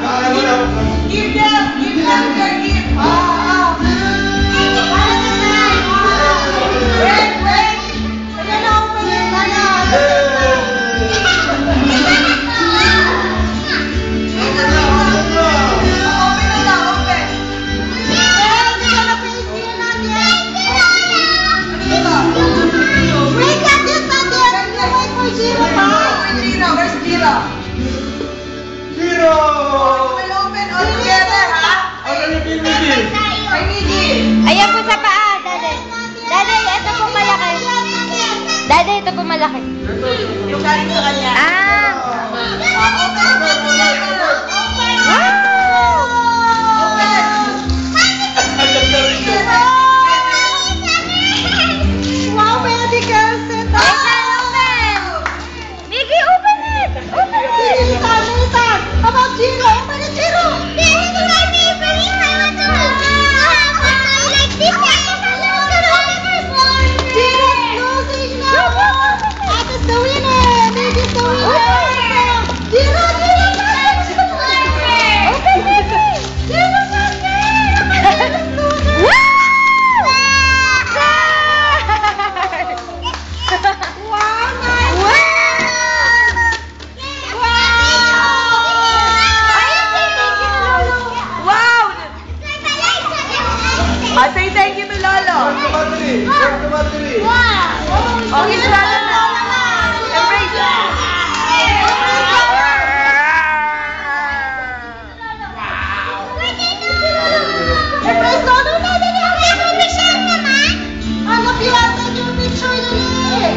Give them your gift. Wait. Ayan na, open it na yan. Open. Hindi ka na pinisiyan natin. Wait, natin. Wait for zero pa. Where's zero? Zero! Open all together, ha? Ay, Miggy. Ayan po sa paa, Daday. Daday, ito po malaki. Daday, ito po malaki. Yung galing sa kanya. Ah! Wow, medical set up! Mickey, open it! Open it! Nathan! How about Zero? Open it, Zero! Zero's losing now! Ate the winner! Baby's the winner! Zero! Open it! Zero's losing! Wow, nice! Wow! Say thank you to Lolo. Oh, he's Lolo na. Embrace. Embrace Lolo na. Hanap yata yung picture nila eh.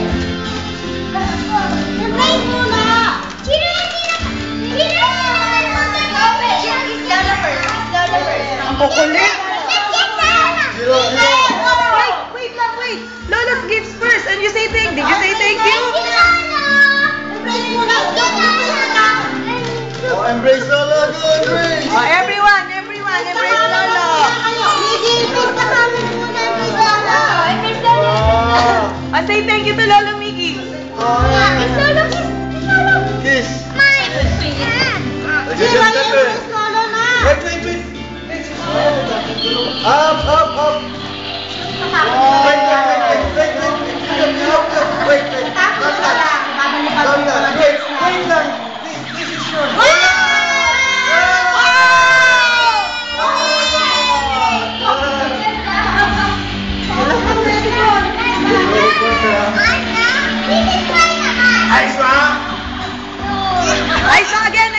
Embrace mo na. Ang kukulit. Wait. Lolo's gifts first. And you say thank you. Did you say thank you? Oh, embrace Lolo, embrace! Oh, everyone, embrace Lolo. Oh, say thank you to Lolo Mickey. Kiss! Wait. Up! Wait. Wait lang. This is yours. Ice, again.